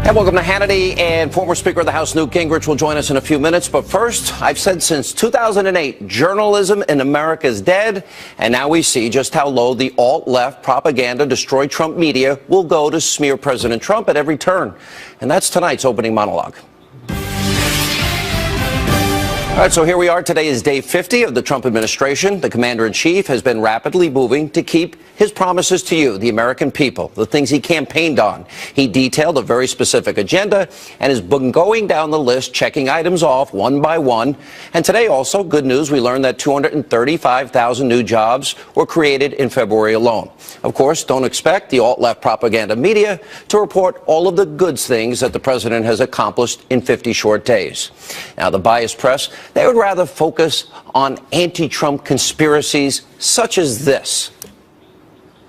And welcome to Hannity, and former Speaker of the House Newt Gingrich will join us in a few minutes. But first, I've said since 2008, journalism in America is dead. And now we see just how low the alt-left propaganda, destroy Trump media will go to smear President Trump at every turn. And that's tonight's opening monologue. All right, so here we are. Today is day 50 of the Trump administration. The commander-in-chief has been rapidly moving to keep his promises to you, the American people, the things he campaigned on. He detailed a very specific agenda and has been going down the list, checking items off one by one. And today also, good news, we learned that 235,000 new jobs were created in February alone. Of course, don't expect the alt-left propaganda media to report all of the good things that the president has accomplished in 50 short days. Now, the biased press, they would rather focus on anti-Trump conspiracies such as this.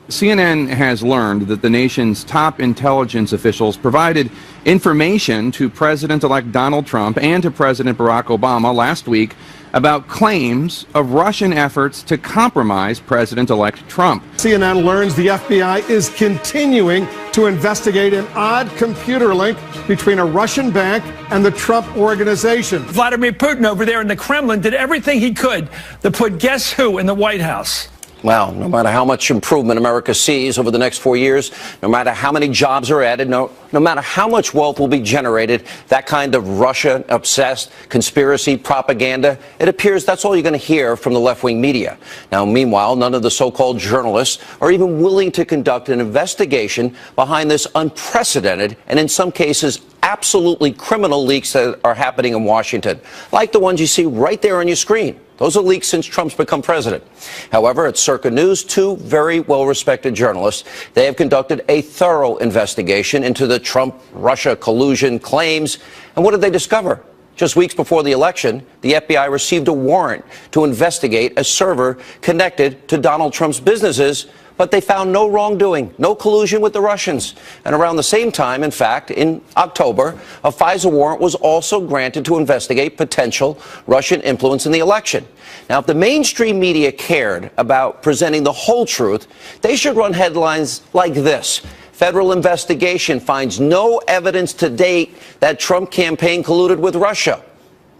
CNN has learned that the nation's top intelligence officials provided information to President-elect Donald Trump and to President Barack Obama last week about claims of Russian efforts to compromise President-elect Trump. CNN learns the FBI is continuing to investigate an odd computer link between a Russian bank and the Trump organization. Vladimir Putin over there in the Kremlin did everything he could to put guess who in the White House. Well, no matter how much improvement America sees over the next 4 years, no matter how many jobs are added, no matter how much wealth will be generated, that kind of Russia-obsessed conspiracy propaganda, it appears that's all you're going to hear from the left-wing media. Now, meanwhile, none of the so-called journalists are even willing to conduct an investigation behind this unprecedented and, in some cases, absolutely criminal leaks that are happening in Washington, like the ones you see right there on your screen. Those are leaks since Trump's become president. However, at Circa News, two very well-respected journalists, they have conducted a thorough investigation into the Trump-Russia collusion claims. And what did they discover? Just weeks before the election, the FBI received a warrant to investigate a server connected to Donald Trump's businesses, but they found no wrongdoing, no collusion with the Russians. And around the same time, in fact, in October, a FISA warrant was also granted to investigate potential Russian influence in the election. Now, if the mainstream media cared about presenting the whole truth, they should run headlines like this. Federal investigation finds no evidence to date that Trump campaign colluded with Russia.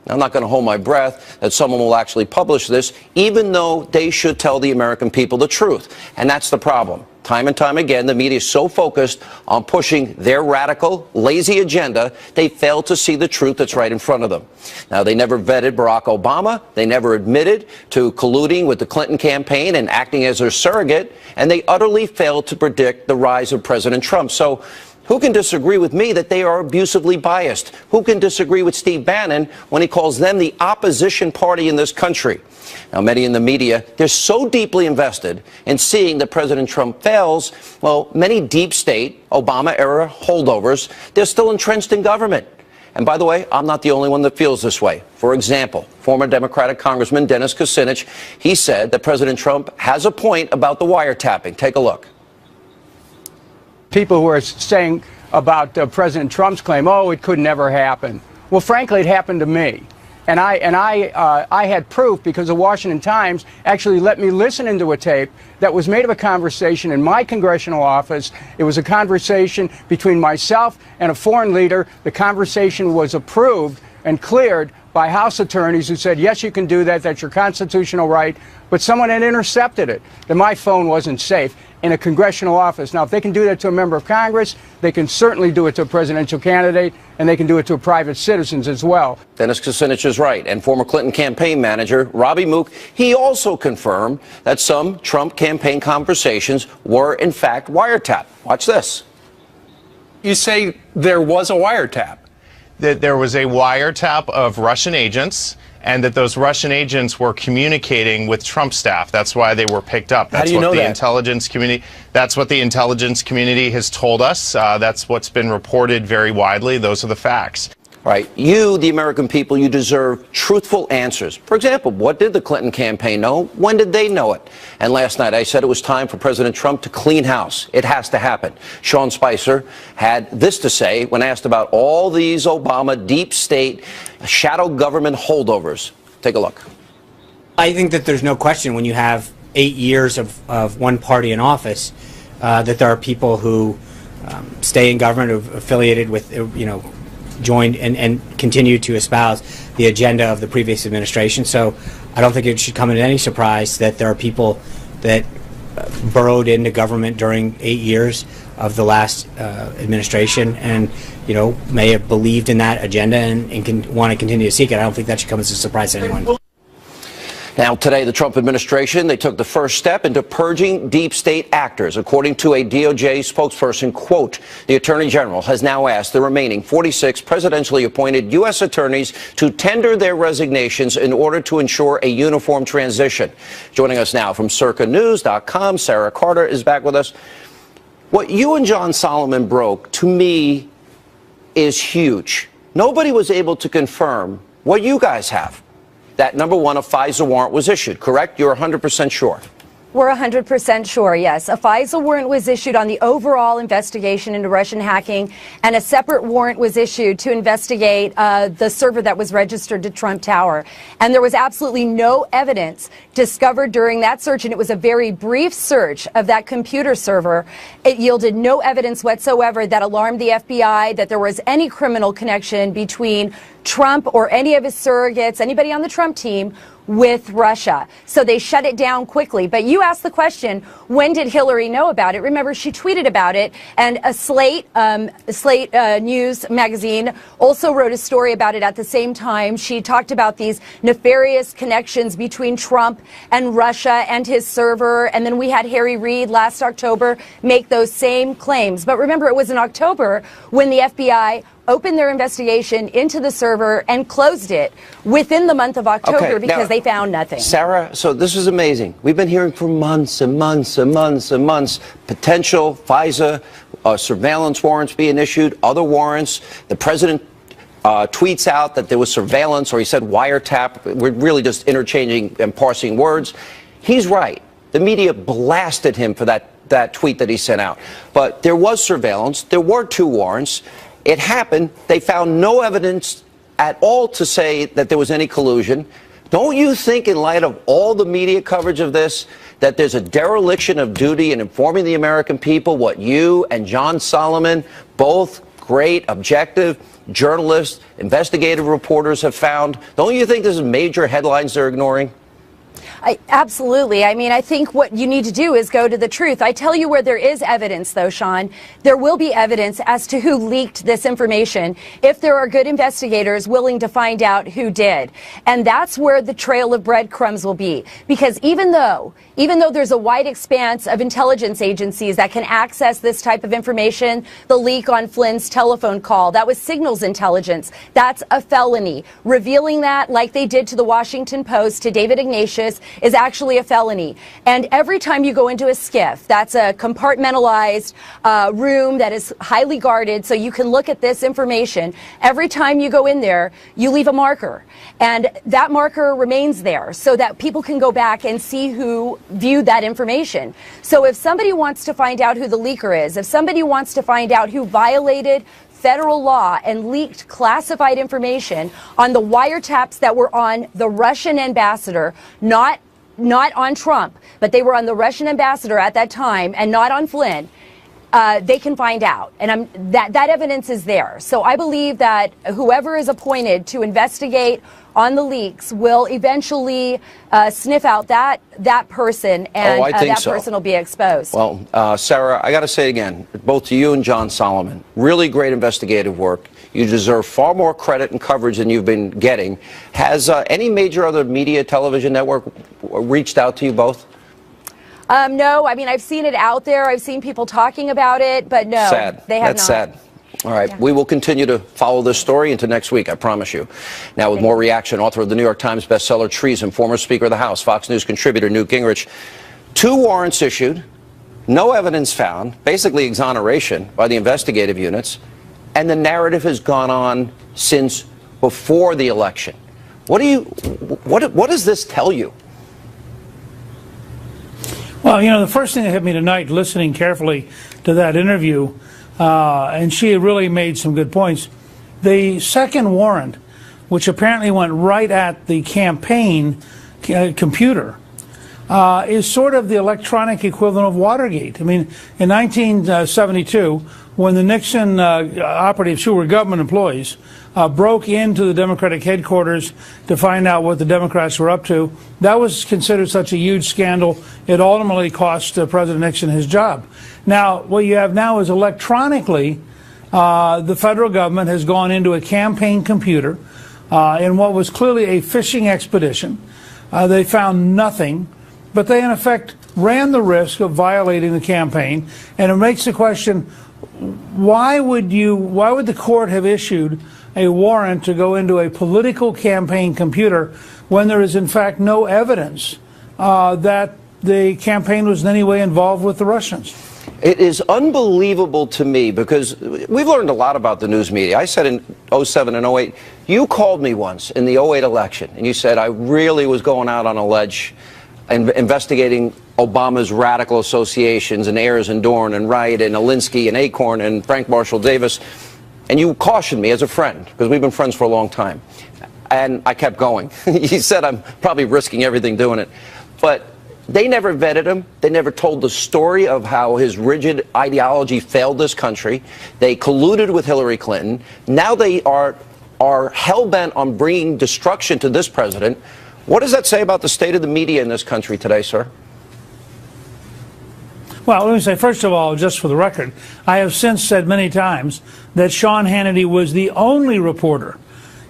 I'm not going to hold my breath that someone will actually publish this, even though they should tell the American people the truth. And that's the problem. Time and time again, the media is so focused on pushing their radical, lazy agenda, they fail to see the truth that's right in front of them. Now, they never vetted Barack Obama. They never admitted to colluding with the Clinton campaign and acting as their surrogate. And they utterly failed to predict the rise of President Trump. So who can disagree with me that they are abusively biased? Who can disagree with Steve Bannon when he calls them the opposition party in this country? Now, many in the media, they're so deeply invested in seeing that President Trump fails, well, many deep state, Obama-era holdovers, they're still entrenched in government. And by the way, I'm not the only one that feels this way. For example, former Democratic Congressman Dennis Kucinich, he said that President Trump has a point about the wiretapping. Take a look. People who are saying about President Trump's claim, oh, it could never happen. Well, frankly, it happened to me. And I had proof because the Washington Times actually let me listen into a tape that was made of a conversation in my congressional office. It was a conversation between myself and a foreign leader. The conversation was approved and cleared by House attorneys who said, yes, you can do that. That's your constitutional right. But someone had intercepted it, that my phone wasn't safe in a congressional office. Now, if they can do that to a member of Congress, they can certainly do it to a presidential candidate, and they can do it to private citizens as well. Dennis Kucinich is right. And former Clinton campaign manager Robbie Mook, he also confirmed that some Trump campaign conversations were, in fact, wiretapped. Watch this. You say there was a wiretap. That there was a wiretap of Russian agents, and that those Russian agents were communicating with Trump staff. That's why they were picked up. That's what the intelligence community. That's what the intelligence community has told us. That's what's been reported very widely. Those are the facts. Right. You, the American people, you deserve truthful answers. For example, what did the Clinton campaign know? When did they know it? And last night I said it was time for President Trump to clean house. It has to happen. Sean Spicer had this to say when asked about all these Obama deep state shadow government holdovers. Take a look. I think that there's no question when you have 8 years of one party in office that there are people who stay in government, who've affiliated with, joined and continue to espouse the agenda of the previous administration. So I don't think it should come as any surprise that there are people that burrowed into government during 8 years of the last administration and, may have believed in that agenda and want to continue to seek it. I don't think that should come as a surprise to anyone. Now, today, the Trump administration, they took the first step into purging deep state actors. According to a DOJ spokesperson, quote, the Attorney General has now asked the remaining 46 presidentially appointed U.S. attorneys to tender their resignations in order to ensure a uniform transition. Joining us now from circanews.com, Sarah Carter is back with us. What you and John Solomon broke, to me, is huge. Nobody was able to confirm what you guys have. That, number one, a FISA warrant was issued, correct? You're 100% sure. We're 100% sure, yes. A FISA warrant was issued on the overall investigation into Russian hacking, and a separate warrant was issued to investigate the server that was registered to Trump Tower. And there was absolutely no evidence discovered during that search, and it was a very brief search of that computer server. It yielded no evidence whatsoever that alarmed the FBI that there was any criminal connection between Trump or any of his surrogates, anybody on the Trump team, with Russia. So they shut it down quickly. But you asked the question, when did Hillary know about it? Remember, she tweeted about it, and a Slate News magazine also wrote a story about it at the same time. She talked about these nefarious connections between Trump and Russia and his server. And then we had Harry Reid last October make those same claims. But remember, it was in October when the FBI opened their investigation into the server and closed it within the month of October because they found nothing. Sarah, so this is amazing. We've been hearing for months and months and months and months potential FISA surveillance warrants being issued, other warrants. The president tweets out that there was surveillance, or he said wiretap. We're really just interchanging and parsing words. He's right. The media blasted him for that tweet that he sent out. But there was surveillance. There were 2 warrants. It happened. They found no evidence at all to say that there was any collusion. Don't you think, in light of all the media coverage of this, that there's a dereliction of duty in informing the American people what you and John Solomon, both great, objective journalists, investigative reporters, have found? Don't you think this is major headlines they're ignoring? Absolutely. I mean, I think what you need to do is go to the truth. I tell you where there is evidence, though, Sean. There will be evidence as to who leaked this information if there are good investigators willing to find out who did. And that's where the trail of breadcrumbs will be. Because even though there's a wide expanse of intelligence agencies that can access this type of information, the leak on Flynn's telephone call, that was signals intelligence. That's a felony. Revealing that, like they did to the Washington Post, to David Ignatius, is actually a felony. And every time you go into a SCIF, that's a compartmentalized room that is highly guarded, so you can look at this information. Every time you go in there, you leave a marker. And that marker remains there so that people can go back and see who viewed that information. So if somebody wants to find out who the leaker is, if somebody wants to find out who violated federal law and leaked classified information on the wiretaps that were on the Russian ambassador, not on Trump, but they were on the Russian ambassador at that time and not on Flynn, they can find out. And that evidence is there. So I believe that whoever is appointed to investigate on the leaks will eventually sniff out that person, and that person will be exposed. Well, Sarah, I got to say again, both to you and John Solomon, really great investigative work. You deserve far more credit and coverage than you've been getting. Has any major other media television network reached out to you both? No, I mean, I've seen it out there. I've seen people talking about it, but no, sad. They have That's not. Sad. All right. We will continue to follow this story into next week, I promise you. Now, with more reaction, author of the New York Times bestseller Treason, former Speaker of the House, Fox News contributor Newt Gingrich. 2 warrants issued, no evidence found, basically exoneration by the investigative units, and the narrative has gone on since before the election. What does this tell you? Well, you know, the first thing that hit me tonight, listening carefully to that interview, and she really made some good points. The second warrant, which apparently went right at the campaign computer, is sort of the electronic equivalent of Watergate. I mean, in 1972, when the Nixon operatives, who were government employees, broke into the Democratic headquarters to find out what the Democrats were up to, that was considered such a huge scandal, it ultimately cost President Nixon his job. Now, what you have now is electronically, the federal government has gone into a campaign computer in what was clearly a fishing expedition. They found nothing, but they in effect ran the risk of violating the campaign, and it makes the question, why would the court have issued a warrant to go into a political campaign computer when there is in fact no evidence that the campaign was in any way involved with the Russians? It is unbelievable to me, because we've learned a lot about the news media. I said in 07 and 08, you called me once in the 08 election, and you said I really was going out on a ledge and investigating Obama's radical associations and Ayers and Dorn and Wright and Alinsky and Acorn and Frank Marshall Davis. And you cautioned me as a friend, because we've been friends for a long time. And I kept going. You said I'm probably risking everything doing it. But they never vetted him. They never told the story of how his rigid ideology failed this country. They colluded with Hillary Clinton. Now they are hell-bent on bringing destruction to this president. What does that say about the state of the media in this country today, sir? Well, let me say, first of all, just for the record, I have since said many times that Sean Hannity was the only reporter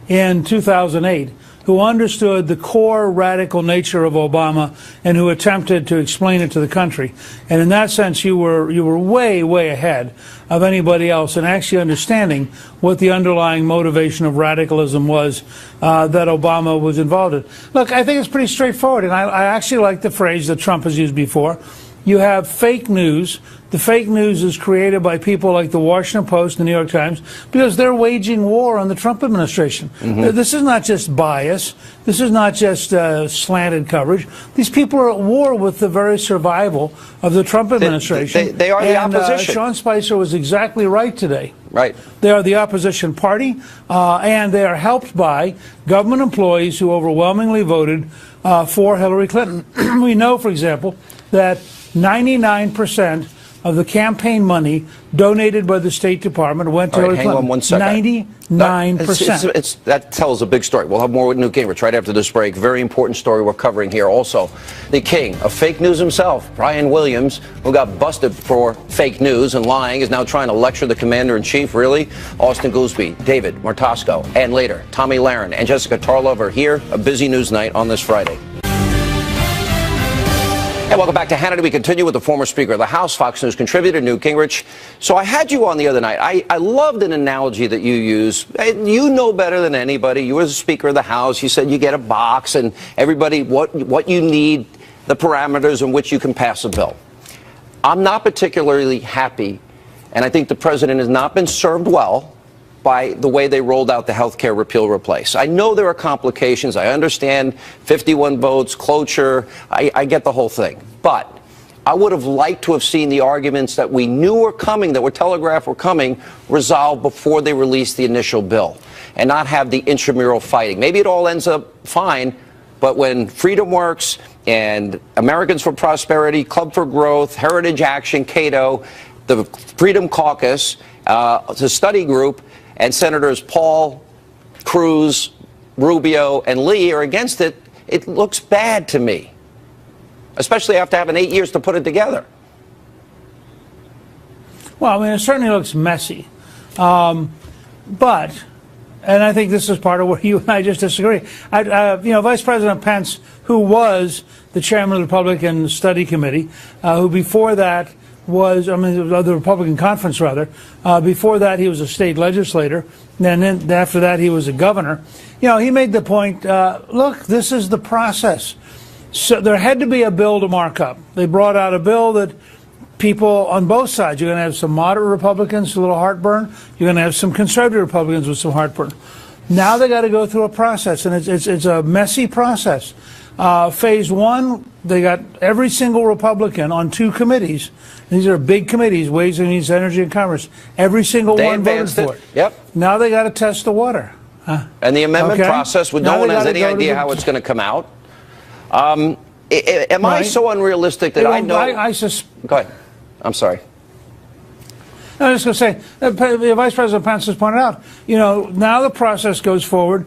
in 2008 who understood the core radical nature of Obama and who attempted to explain it to the country. And in that sense, you were way, way ahead of anybody else in actually understanding what the underlying motivation of radicalism was that Obama was involved in. Look, I think it's pretty straightforward, and I actually like the phrase that Trump has used before. You have fake news. The fake news is created by people like the Washington Post and the New York Times because they're waging war on the Trump administration. This is not just bias. This is not just slanted coverage. These people are at war with the very survival of the Trump administration. They are the opposition. Sean Spicer was exactly right today. Right. They are the opposition party, and they are helped by government employees who overwhelmingly voted for Hillary Clinton. We know, for example, that 99% of the campaign money donated by the State Department went to Hillary Clinton. Hang on one second. 99%. That tells a big story. We'll have more with Newt Gingrich right after this break. Very important story we're covering here. Also, the king of fake news himself, Brian Williams, who got busted for fake news and lying, is now trying to lecture the commander-in-chief. Really? Austin Goolsbee, David Martosco, and later, Tommy Lahren and Jessica Tarlov are here. A busy news night on this Friday. And welcome back to Hannity. We continue with the former Speaker of the House, Fox News contributor, Newt Gingrich. So I had you on the other night. I loved an analogy that you use. You know better than anybody. You were the Speaker of the House. You said you get a box and everybody, what you need, the parameters in which you can pass a bill. I'm not particularly happy, and I think the president has not been served well by the way they rolled out the health care repeal replace. I know there are complications. I understand 51 votes, cloture. I get the whole thing. But I would have liked to have seen the arguments that we knew were coming, that were telegraphed were coming, resolved before they released the initial bill and not have the intramural fighting. Maybe it all ends up fine, but when Freedom Works and Americans for Prosperity, Club for Growth, Heritage Action, Cato, the Freedom Caucus, the study group, and Senators Paul, Cruz, Rubio, and Lee are against it, it looks bad to me, especially after having 8 years to put it together. Well, I mean, it certainly looks messy. But, and I think this is part of where you and I just disagree. Vice President Pence, who was the chairman of the Republican Study Committee, who before that was, the Republican Conference, rather. Before that, he was a state legislator. And then after that, he was a governor. He made the point, look, this is the process. So there had to be a bill to mark up. They brought out a bill that people on both sides, you're going to have some moderate Republicans with a little heartburn. You're going to have some conservative Republicans with some heartburn. Now they got to go through a process, and it's a messy process. Phase one, they got every single Republican on 2 committees. These are big committees, Ways and Means, Energy and Commerce. Every single one voted for it. Yep. Now they got to test the water. And the amendment process, no one has any idea how it's going to come out. Am I so unrealistic that I know? Go ahead. I'm sorry. I was just going to say, Vice President Pence has pointed out, now the process goes forward.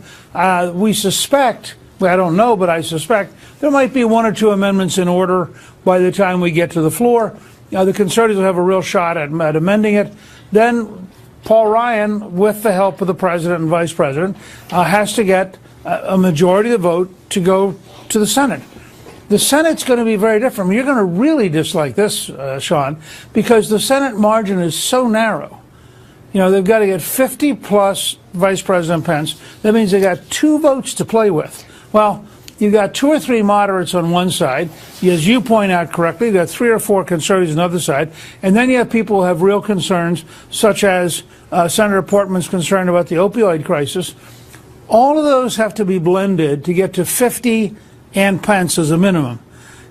We suspect, I don't know, but I suspect there might be 1 or 2 amendments in order by the time we get to the floor. The conservatives will have a real shot at amending it. Then Paul Ryan, with the help of the president and vice president, has to get a majority of the vote to go to the Senate. The Senate's going to be very different. You're going to really dislike this, Sean, because the Senate margin is so narrow. They've got to get 50 plus Vice President Pence. That means they got 2 votes to play with. Well, you've got 2 or 3 moderates on one side. As you point out correctly, you've got 3 or 4 conservatives on the other side. And then you have people who have real concerns, such as Senator Portman's concern about the opioid crisis. All of those have to be blended to get to 50 and Pence as a minimum.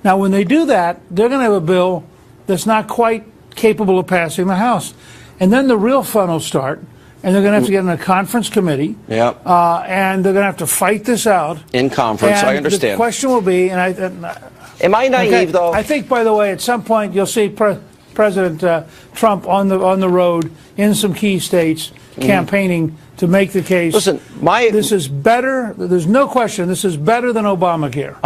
Now, when they do that, they're going to have a bill that's not quite capable of passing the House. And then the real fun will start, and they're going to have to get in a conference committee. Yeah. And they're going to have to fight this out. In conference, and I understand. The question will be, am I naive, though? I think, by the way, at some point you'll see President Trump on the road in some key states campaigning to make the case. Listen, this is better. There's no question. This is better than Obamacare.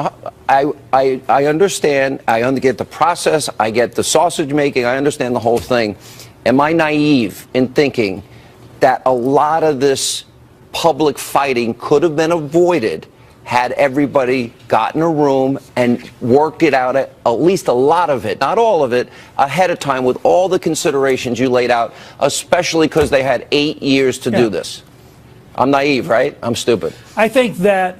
I understand. I get the process. I get the sausage making. I understand the whole thing. Am I naive in thinking that a lot of this public fighting could have been avoided had everybody got in a room and worked it out, at least a lot of it, not all of it, ahead of time with all the considerations you laid out, especially because they had 8 years to do this? I'm naive, right? I'm stupid. I think that,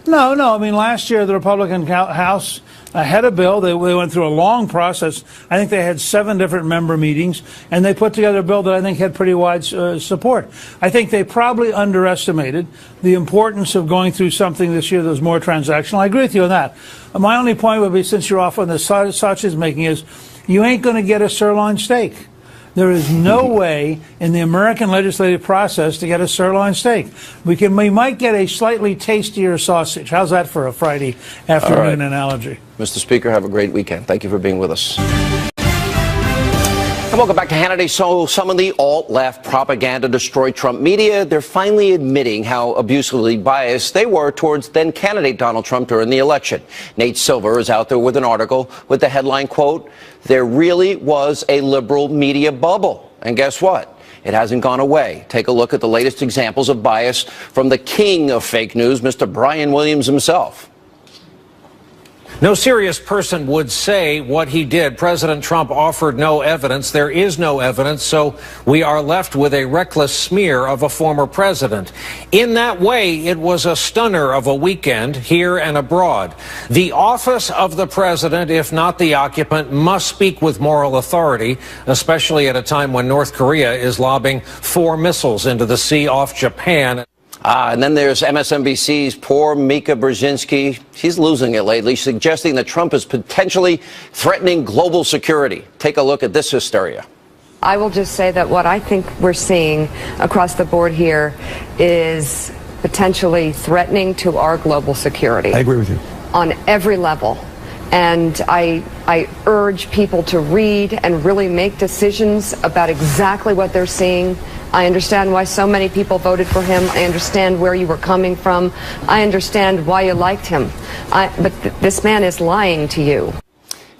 no. I mean, last year the Republican House had a bill. They went through a long process. I think they had 7 different member meetings, and they put together a bill that I think had pretty wide support. I think they probably underestimated the importance of going through something this year that was more transactional. I agree with you on that. My only point would be, since you're off on the sausage making, is you ain't going to get a sirloin steak. There is no way in the American legislative process to get a sirloin steak. We might get a slightly tastier sausage. How's that for a Friday afternoon analogy? Mr. Speaker, have a great weekend. Thank you for being with us. And welcome back to Hannity. So some of the alt-left propaganda destroy Trump media. They're finally admitting how abusively biased they were towards then-candidate Donald Trump during the election. Nate Silver is out there with an article with the headline, quote, "There really was a liberal media bubble." And guess what? It hasn't gone away. Take a look at the latest examples of bias from the king of fake news, Mr. Brian Williams himself. No serious person would say what he did. President Trump offered no evidence. There is no evidence, so we are left with a reckless smear of a former president. In that way, it was a stunner of a weekend here and abroad. The office of the president, if not the occupant, must speak with moral authority, especially at a time when North Korea is lobbing 4 missiles into the sea off Japan. And then there's MSNBC's poor Mika Brzezinski. She's losing it lately, suggesting that Trump is potentially threatening global security. Take a look at this hysteria. I will just say that what I think we're seeing across the board here is potentially threatening to our global security. I agree with you. On every level. And I urge people to read and really make decisions about exactly what they're seeing. I understand why so many people voted for him. I understand where you were coming from. I understand why you liked him. But this man is lying to you.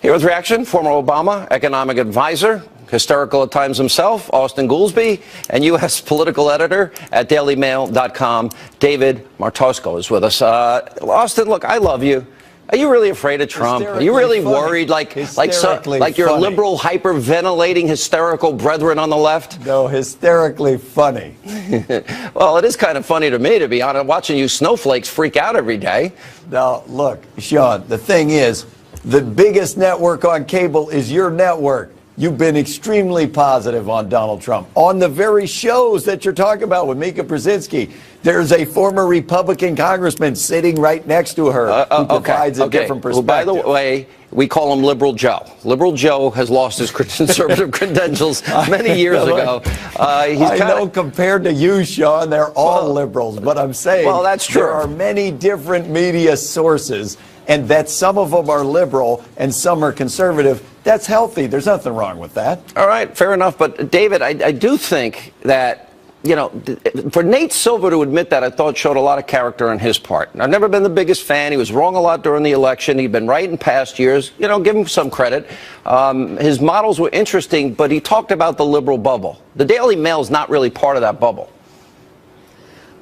Here with reaction, former Obama economic advisor, hysterical at times himself, Austin Goolsbee, and U.S. political editor at dailymail.com, David Martosco is with us. Austin, look, I love you. Are you really afraid of Trump? Are you really worried like your liberal, hyperventilating, hysterical brethren on the left? No, hysterically funny. Well, it is kind of funny to me, to be honest, watching you snowflakes freak out every day. Now, look, Sean, the thing is, the biggest network on cable is your network. You've been extremely positive on Donald Trump. On the very shows that you're talking about with Mika Brzezinski, there's a former Republican congressman sitting right next to her who provides a different perspective. Well, by the way, we call him Liberal Joe. Liberal Joe has lost his conservative credentials many years ago. I know compared to you, Sean, they're all liberals, but I'm saying that's true. There are many different media sources. and that some of them are liberal and some are conservative, that's healthy. There's nothing wrong with that. All right, fair enough. But, David, I do think that, you know, for Nate Silver to admit that, I thought showed a lot of character on his part. I've never been the biggest fan. He was wrong a lot during the election. He'd been right in past years. You know, give him some credit. His models were interesting, but he talked about the liberal bubble. The Daily Mail is not really part of that bubble.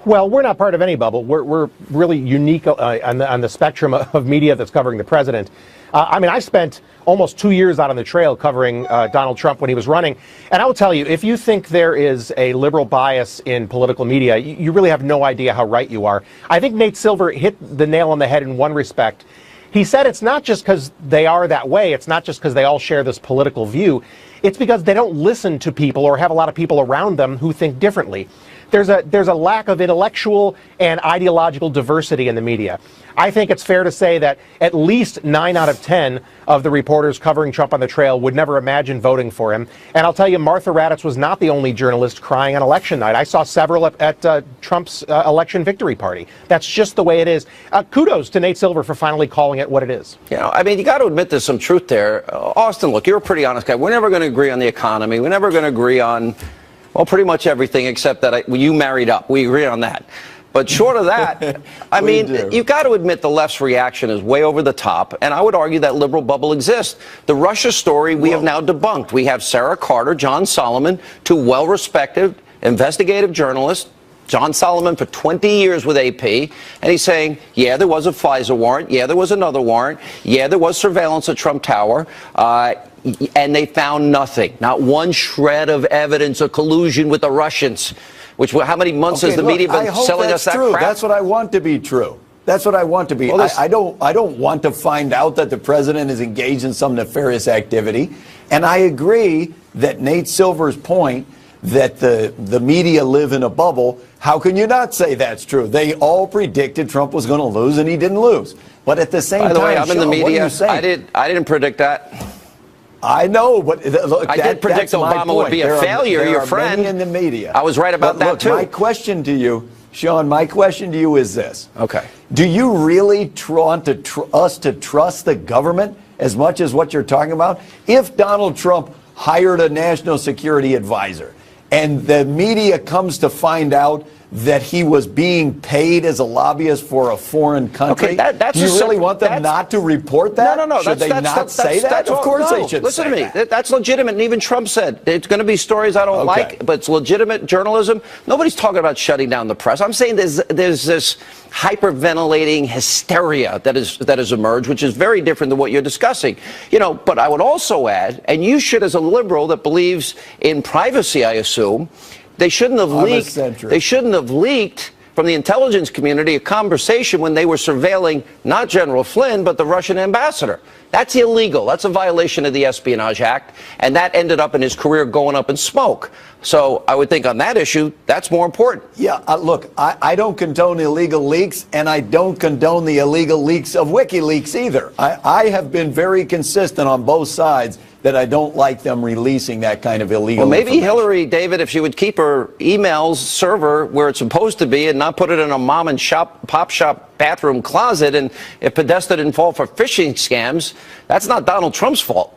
Well, we're not part of any bubble. We're really unique on the spectrum of media that's covering the president. I mean, I spent almost 2 years out on the trail covering Donald Trump when he was running. And I will tell you, if you think there is a liberal bias in political media, you really have no idea how right you are. I think Nate Silver hit the nail on the head in one respect. He said it's not just because they are that way. It's not just because they all share this political view. It's because they don't listen to people or have a lot of people around them who think differently. There's a lack of intellectual and ideological diversity in the media. I think it's fair to say that at least 9 out of 10 of the reporters covering Trump on the trail would never imagine voting for him. And I'll tell you, Martha Raddatz was not the only journalist crying on election night. I saw several at Trump's election victory party. That's just the way it is. Kudos to Nate Silver for finally calling it what it is. You know, I mean, you got to admit there's some truth there. Austin, look, you're a pretty honest guy. We're never going to agree on the economy. We're never going to agree on, well, pretty much everything except that you married up. We agree on that. But short of that, I mean, you got to admit the left's reaction is way over the top. And I would argue that liberal bubble exists. The Russia story we have now debunked. We have Sarah Carter, John Solomon, two well-respected investigative journalists. John Solomon for 20 years with AP, and he's saying, yeah, there was a FISA warrant. Yeah, there was another warrant. Yeah, there was surveillance at Trump Tower. And they found nothing, not one shred of evidence of collusion with the Russians. Which, how many months has the media been selling us that crap? That's what I want to be true. That's what I want to be. Well, I don't want to find out that the president is engaged in some nefarious activity. And I agree that Nate Silver's point that the media live in a bubble, how can you not say that's true? They all predicted Trump was going to lose, and he didn't lose. But at the same time, by the way, I'm in the media. I didn't predict that. I know, but look, I did predict Obama would be a failure. Your friend in the media. I was right about that too. My question to you, Sean, my question to you is this: okay, do you really want us to trust the government as much as what you're talking about? If Donald Trump hired a national security advisor, and the media comes to find out that he was being paid as a lobbyist for a foreign country, do you really want them not to report that? No. Should they not say that? Of course they should. Listen say to me. That. That's legitimate, and even Trump said it's going to be stories I don't like, but it's legitimate journalism. Nobody's talking about shutting down the press. I'm saying there's this hyperventilating hysteria that has emerged, which is very different than what you're discussing. You know, but I would also add, and you should, as a liberal that believes in privacy, I assume, they shouldn't have leaked. They shouldn't have leaked from the intelligence community a conversation when they were surveilling not General Flynn, but the Russian ambassador. That's illegal. That's a violation of the Espionage Act, and that ended up in his career going up in smoke. So I would think on that issue, that's more important. Yeah, look, I don't condone illegal leaks, and I don't condone the illegal leaks of WikiLeaks either. I have been very consistent on both sides that I don't like them releasing that kind of illegal maybe Hillary, David, if she would keep her emails server where it's supposed to be and not put it in a mom and pop shop bathroom closet, and if Podesta didn't fall for phishing scams, that's not Donald Trump's fault.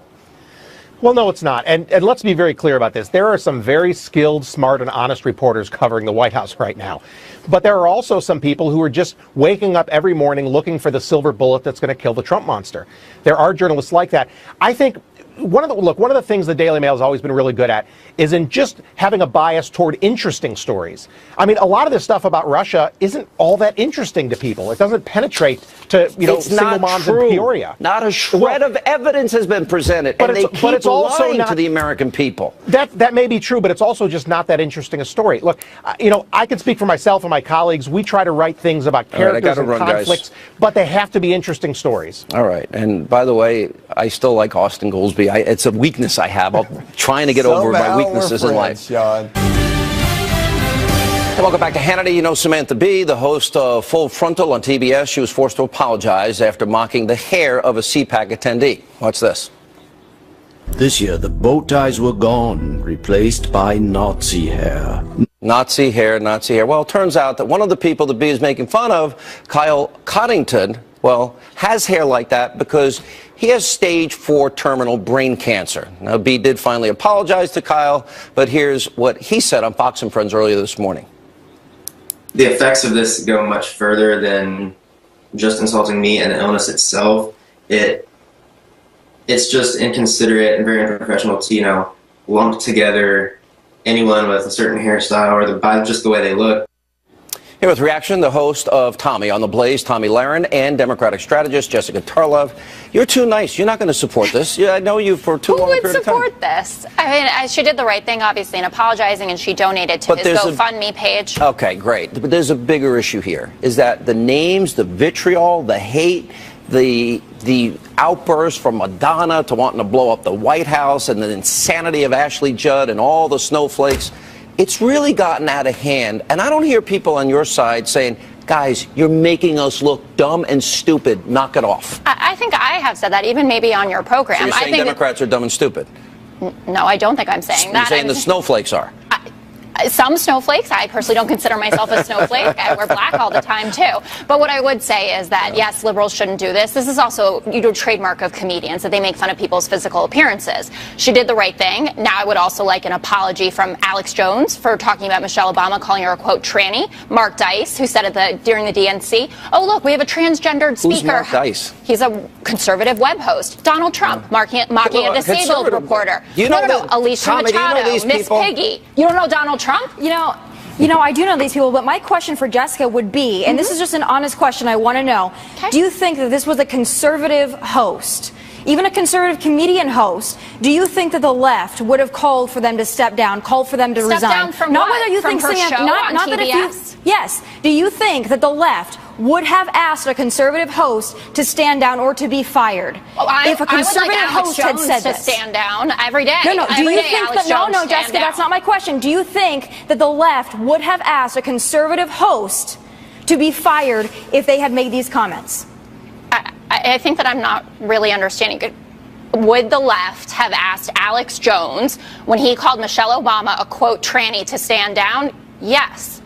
Well, no, it's not. And let's be very clear about this. There are some very skilled, smart, and honest reporters covering the White House right now. But there are also some people who are just waking up every morning looking for the silver bullet that's going to kill the Trump monster. There are journalists like that. I think one of the things the Daily Mail has always been really good at is in just having a bias toward interesting stories. I mean, a lot of this stuff about Russia isn't all that interesting to people. It doesn't penetrate to, single moms in Peoria. Not a shred of evidence has been presented, and they keep lying to the American people. That may be true, but it's also just not that interesting a story. Look, I can speak for myself and my colleagues. We try to write things about characters and conflicts, but they have to be interesting stories. All right. And by the way, I still like Austin Goolsbee. It's a weakness I have. I'm trying to get over my weaknesses in life. Sean. And welcome back to Hannity. You know Samantha Bee, the host of Full Frontal on TBS. She was forced to apologize after mocking the hair of a CPAC attendee. Watch this. This year, the bow ties were gone, replaced by Nazi hair. Nazi hair, Nazi hair. Well, it turns out that one of the people that Bee is making fun of, Kyle Coddington, well, has hair like that because he has stage 4 terminal brain cancer. Now, B did finally apologize to Kyle, but here's what he said on Fox and Friends earlier this morning. The effects of this go much further than just insulting me and the illness itself. It's just inconsiderate and very unprofessional to, you know, lump together anyone with a certain hairstyle or just the way they look. Here with reaction, the host of Tommy on the Blaze, Tommy Lahren, and Democratic strategist Jessica Tarlov. You're too nice. You're not going to support this. I know you for too long a period of time. Who would support this? I mean, she did the right thing, obviously, in apologizing, and she donated to his GoFundMe page. Okay, great. But there's a bigger issue here, is that the names, the vitriol, the hate, the outbursts from Madonna to wanting to blow up the White House and the insanity of Ashley Judd and all the snowflakes, it's really gotten out of hand. And I don't hear people on your side saying, guys, you're making us look dumb and stupid. Knock it off. I think I have said that, even maybe on your program. So you're saying Democrats are dumb and stupid? No, I don't think I'm saying that. You're saying the snowflakes are? Some snowflakes. I personally don't consider myself a snowflake. I wear black all the time, too. But what I would say is that, yes, liberals shouldn't do this. This is also a trademark of comedians, that they make fun of people's physical appearances. She did the right thing. Now I would also like an apology from Alex Jones for talking about Michelle Obama, calling her a, quote, tranny. Mark Dice, who said during the DNC, oh, look, we have a transgendered speaker. Who's Mark Dice? He's a conservative web host. Donald Trump, mocking a disabled reporter. No, Alicia Tommy, Machado, Miss Piggy. You don't know Donald Trump? You know, I do know these people, but my question for Jessica would be, and this is just an honest question I want to know, do you think that this was a conservative host, even a conservative comedian host, do you think that the left would have called for them to step down, called for them to resign? Down from not what? Whether you from think her show not on that TBS? Yes. Do you think that the left would have asked a conservative host to stand down or to be fired? If a conservative host had said this, to stand down every day. No. Do you think that? No, Jessica, that's not my question. Do you think that the left would have asked a conservative host to be fired if they had made these comments? I think that I'm not really understanding. Would the left have asked Alex Jones, when he called Michelle Obama a, quote, tranny, to stand down? Yes.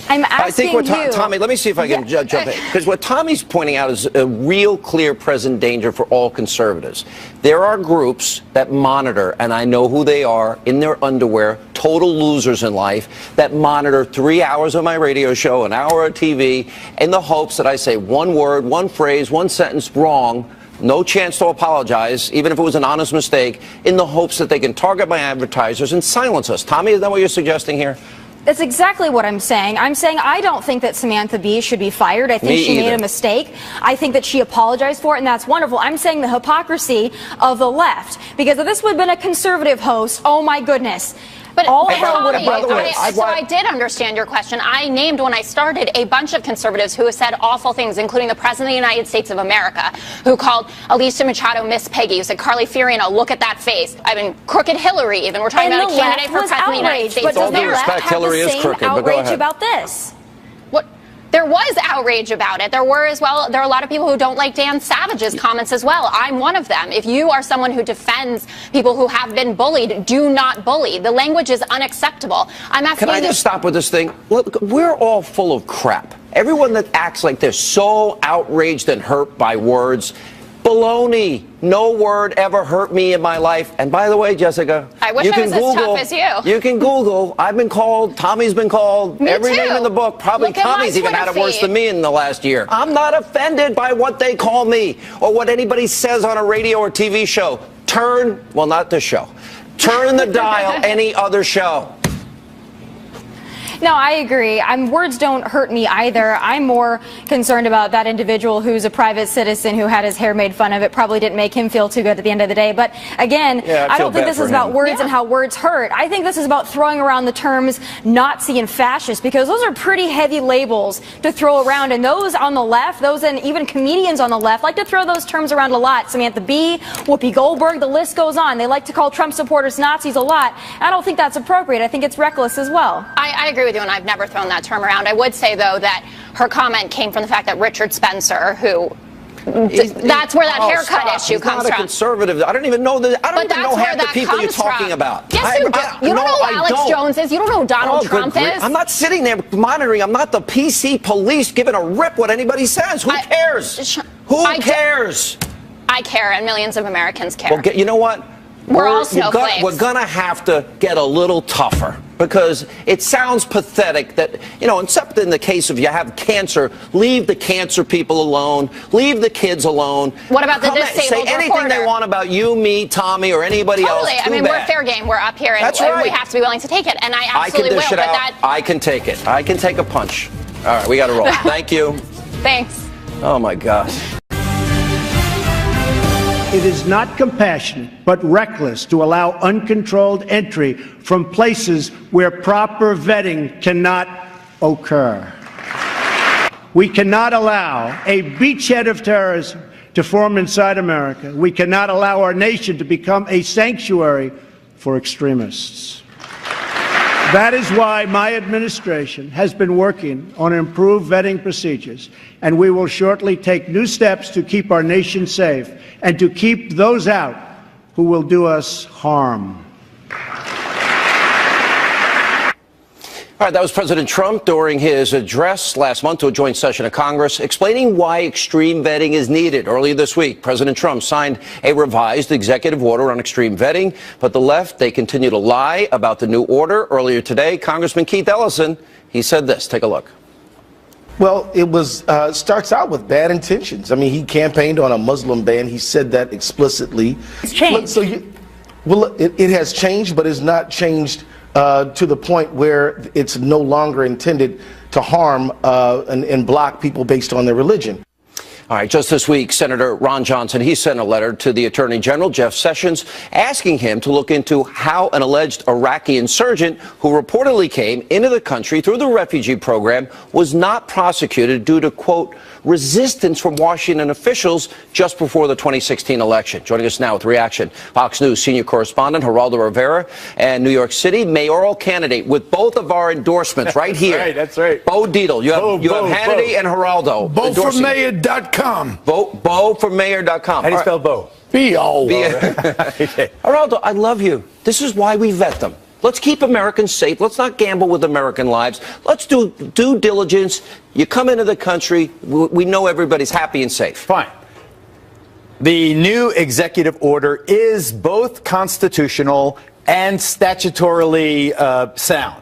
I'm asking I think what Tommy, let me see if I can jump in. Because what Tommy's pointing out is a real clear present danger for all conservatives. There are groups that monitor, and I know who they are, in their underwear, total losers in life, that monitor 3 hours of my radio show, an hour of TV, in the hopes that I say one word, one phrase, one sentence wrong, no chance to apologize, even if it was an honest mistake, in the hopes that they can target my advertisers and silence us. Tommy, is that what you're suggesting here? That's exactly what I'm saying. I'm saying I don't think that Samantha Bee should be fired. I think she made a mistake. I think that she apologized for it, and that's wonderful. I'm saying the hypocrisy of the left. Because if this would have been a conservative host, oh my goodness. But all hell would have broken loose. So I did understand your question. I named, when I started, a bunch of conservatives who have said awful things, including the President of the United States of America, who called Alicia Machado Miss Piggy, who said, Carly Fiorina, look at that face. I mean, crooked Hillary, even. We're talking about a candidate for President of the United States of America. With all due respect, Hillary is crooked, but go ahead. About this. There was outrage about it. There were as well. There are a lot of people who don't like Dan Savage's comments as well. I'm one of them. If you are someone who defends people who have been bullied, do not bully. The language is unacceptable. I'm asking. Can I just stop with this thing? Look, we're all full of crap. Everyone that acts like they're so outraged and hurt by words. Baloney. No word ever hurt me in my life. And by the way, Jessica, I wish I was as tough as you. You can Google. I've been called. Tommy's been called. Me every too. name in the book. Probably Look at Tommy's even had it worse than me in the last year. I'm not offended by what they call me or what anybody says on a radio or TV show. Well, not this show. Turn the dial any other show. No, I agree. Words don't hurt me either. I'm more concerned about that individual who's a private citizen who had his hair made fun of. It probably didn't make him feel too good at the end of the day. But again, I don't think this is about words and how words hurt. I think this is about throwing around the terms Nazi and fascist, because those are pretty heavy labels to throw around. And those on the left, those and even comedians on the left like to throw those terms around a lot. Samantha Bee, Whoopi Goldberg, the list goes on. They like to call Trump supporters Nazis a lot. I don't think that's appropriate. I think it's reckless as well. I agree with you, and I've never thrown that term around. I would say, though, that her comment came from the fact that Richard Spencer, who That's where that haircut issue comes from. Not a conservative. I don't even know that. I don't even know half the people you're talking about. Yes, you do. You don't know who Alex Jones is. You don't know who Donald Trump is. I'm not sitting there monitoring. I'm not the PC police giving a rip what anybody says. Who cares? Who cares? I care, and millions of Americans care. Well, you know what? We're all snowflakes. We're going to have to get a little tougher because it sounds pathetic that, except in the case of you have cancer, leave the cancer people alone, leave the kids alone. What about the disabled Say anything they want about you, me, Tommy, or anybody else. I mean, we're fair game. We're up here, and we have to be willing to take it. And I absolutely will. I can take it. I can take a punch. All right, we got to roll. Thank you. Thanks. Oh, my gosh. It is not compassionate, but reckless to allow uncontrolled entry from places where proper vetting cannot occur. We cannot allow a beachhead of terrorism to form inside America. We cannot allow our nation to become a sanctuary for extremists. That is why my administration has been working on improved vetting procedures, and we will shortly take new steps to keep our nation safe and to keep those out who will do us harm. All right, that was President Trump during his address last month to a joint session of Congress, explaining why extreme vetting is needed. Earlier this week, President Trump signed a revised executive order on extreme vetting, but the left, they continue to lie about the new order. Earlier today, Congressman Keith Ellison, he said this. Take a look. Well, it was starts out with bad intentions. I mean, he campaigned on a Muslim ban. He said that explicitly. It's changed. It has changed, but it's not changed to the point where it's no longer intended to harm and block people based on their religion. All right, just this week, Senator Ron Johnson, he sent a letter to the Attorney General, Jeff Sessions, asking him to look into how an alleged Iraqi insurgent who reportedly came into the country through the refugee program was not prosecuted due to, quote, resistance from Washington officials just before the 2016 election. Joining us now with reaction, Fox News senior correspondent Geraldo Rivera and New York City mayoral candidate with both of our endorsements right here. That's right. Bo Dietl. You have Hannity and Geraldo. BoForMayor.com. Bo for mayor.com. How do you spell Bo? B-O. Geraldo, I love you. This is why we vet them. Let's keep Americans safe. Let's not gamble with American lives. Let's do due diligence. You come into the country, we know everybody's happy and safe. Fine. The new executive order is both constitutional and statutorily sound.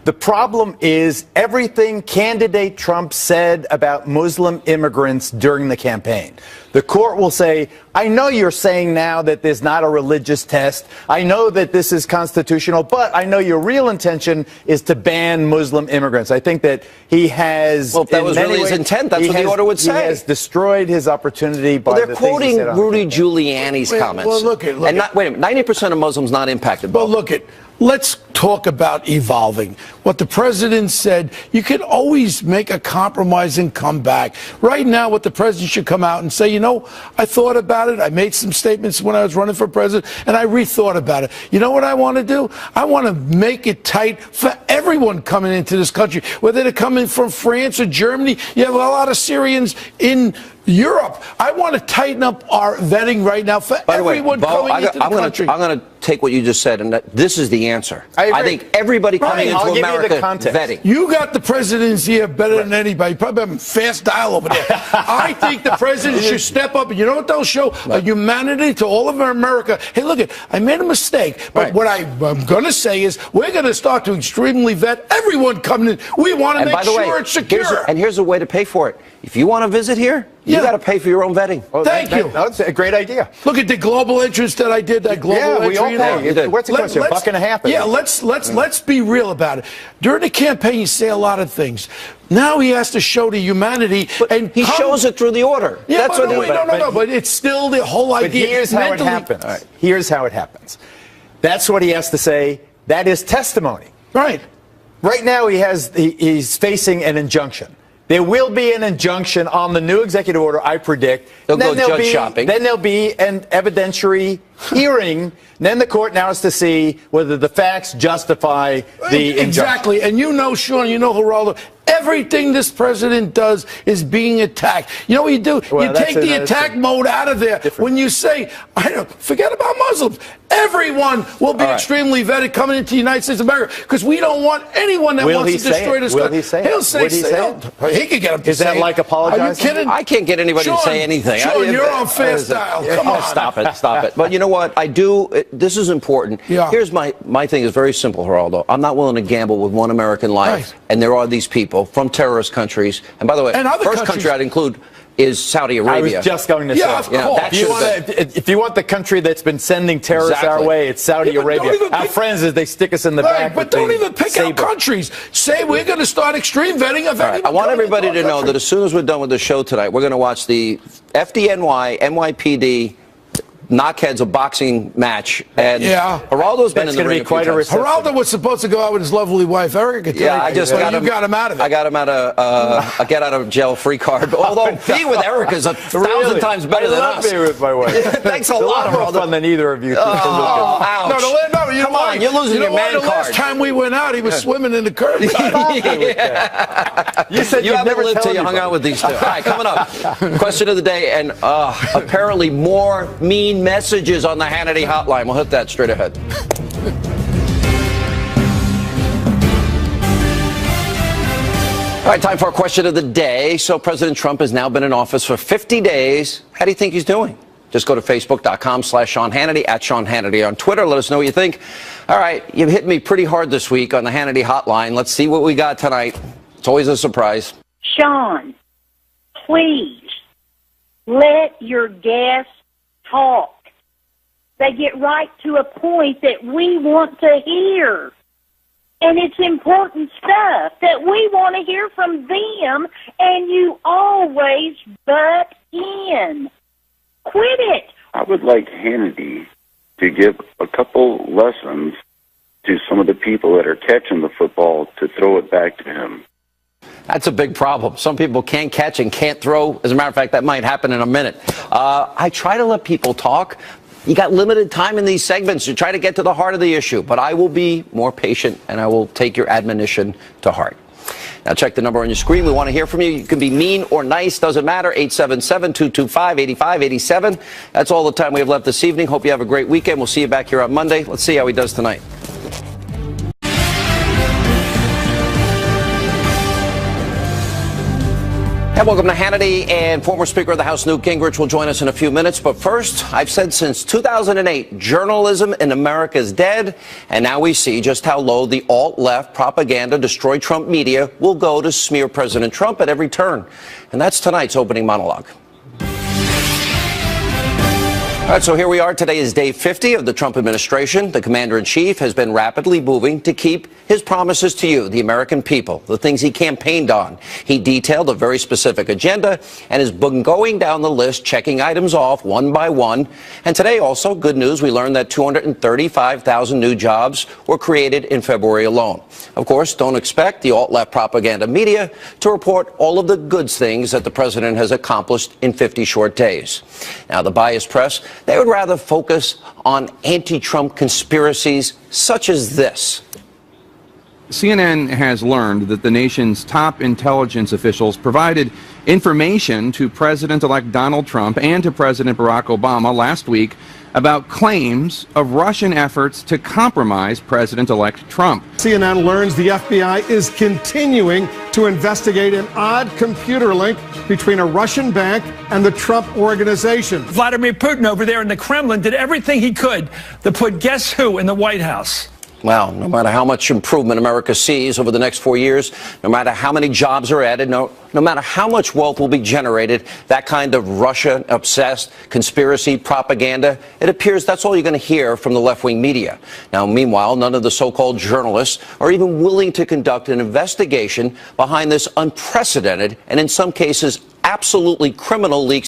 The problem is everything candidate Trump said about Muslim immigrants during the campaign. The court will say, I know you're saying now that there's not a religious test. I know that this is constitutional, but I know your real intention is to ban Muslim immigrants. I think that he has... Well, if that was really his intent, that's what the order would say. He has destroyed his opportunity by they're quoting Rudy Giuliani's comments. Well, look at... Wait a minute, 90% of Muslims not impacted. Well, look at... Let's talk about evolving. What the president said, you can always make a compromise and come back. Right now, what the president should come out and say, you know, I thought about it. I made some statements when I was running for president, and I rethought about it. You know what I want to do? I want to make it tight for everyone coming into this country, whether they're coming from France or Germany. You have a lot of Syrians in Europe. I want to tighten up our vetting right now for everyone coming into the country. I'm going to take what you just said, and this is the answer. I think everybody coming into America, vetting. You got the president's ear better than anybody. You probably have a fast dial over there. I think the president should step up, and you know what they'll show? A humanity to all of America. Hey, look, I made a mistake, but what I'm going to say is we're going to start to extremely vet everyone coming in. We want to make sure it's secure. Here's a way to pay for it. If you want to visit here, you got to pay for your own vetting. Well, Thank you. That's a great idea. Look at the global entrance that I did. That global entry. We all pay. What's it cost you? $1.50? Yeah, let's be real about it. During the campaign, you say a lot of things. Now he has to show the humanity, and he shows it through the order. Yeah, but it's still the whole idea. But here's how it happens. Right. Here's how it happens. That's what he has to say. That is testimony. Right. Right now, he's facing an injunction. There will be an injunction on the new executive order, I predict. They'll go judge shopping. Then there'll be an evidentiary hearing. Then the court now has to see whether the facts justify the injunction. Exactly. And you know, Sean, you know, Geraldo, everything this president does is being attacked. You know what you do? Well, you take the attack mode out of there. When you say, forget about Muslims. Everyone will be extremely vetted coming into the United States of America because we don't want anyone that wants to destroy this country. Will he say it? He'll say it. He can get him to say it. Is that like apologizing? Are you kidding? I can't get anybody to say anything. Sean, you're on fast dial. Come on. Stop it. But you know what? I do. This is important. Yeah. Here's my thing is very simple, Geraldo. I'm not willing to gamble with one American life. Right. And there are these people from terrorist countries. And by the way, first country I'd include is Saudi Arabia. I was just going to say. Of course. If you want the country that's been sending terrorists our way, it's Saudi Arabia. Our friends, as they stick us in the back. But don't even pick out countries. Say we're going to start extreme vetting of anyone. I want everybody to know that as soon as we're done with the show tonight, we're going to watch the FDNY, NYPD knockheads a boxing match, and Geraldo's been in the ring. Geraldo was supposed to go out with his lovely wife Erica. Yeah, I just got him out of it. I got him out of a get out of jail free card. Although being with Erica is 1,000 times better than us. I love being with my wife. Thanks a lot, Geraldo. More fun than either of you. Ouch. No, you Come on, you're losing your man card. The last time we went out, he was swimming in the curb. You said you haven't lived till you hung out with these two. All right, coming up, question of the day, and apparently more mean messages on the Hannity hotline. We'll hit that straight ahead. All right, time for our question of the day. So President Trump has now been in office for 50 days. How do you think he's doing? Just go to Facebook.com/Sean Hannity, @Sean Hannity on Twitter. Let us know what you think. All right, you've hit me pretty hard this week on the Hannity hotline. Let's see what we got tonight. It's always a surprise. Sean, please let your guests talk. They get right to a point that we want to hear. And it's important stuff that we want to hear from them, and you always butt in. Quit it. I would like Hannity to give a couple lessons to some of the people that are catching the football to throw it back to him. That's a big problem. Some people can't catch and can't throw. As a matter of fact, that might happen in a minute. I try to let people talk. You got limited time in these segments to try to get to the heart of the issue, but I will be more patient and I will take your admonition to heart. Now check the number on your screen. We want to hear from you. You can be mean or nice, doesn't matter. 877-225-8587. That's all the time we have left this evening. Hope you have a great weekend. We'll see you back here on Monday. Let's see how he does tonight. And welcome to Hannity, and former Speaker of the House Newt Gingrich will join us in a few minutes. But first, I've said since 2008, journalism in America is dead, and now we see just how low the alt-left propaganda, destroy Trump media will go to smear President Trump at every turn. And that's tonight's opening monologue. All right, so here we are. Today is day 50 of the Trump administration. The commander-in-chief has been rapidly moving to keep his promises to you, the American people, the things he campaigned on. He detailed a very specific agenda and has been going down the list, checking items off one by one. And today also, good news, we learned that 235,000 new jobs were created in February alone. Of course, don't expect the alt-left propaganda media to report all of the good things that the president has accomplished in 50 short days. Now, the biased press, they would rather focus on anti-Trump conspiracies such as this. CNN has learned that the nation's top intelligence officials provided information to President-elect Donald Trump and to President Barack Obama last week about claims of Russian efforts to compromise President-elect Trump. CNN learns the FBI is continuing to investigate an odd computer link between a Russian bank and the Trump organization. Vladimir Putin over there in the Kremlin did everything he could to put guess who in the White House. Wow, no matter how much improvement America sees over the next 4 years, no matter how many jobs are added, no matter how much wealth will be generated, that kind of Russia-obsessed conspiracy propaganda, it appears that's all you're going to hear from the left-wing media. Now, meanwhile, none of the so-called journalists are even willing to conduct an investigation behind this unprecedented and in some cases absolutely criminal leaks.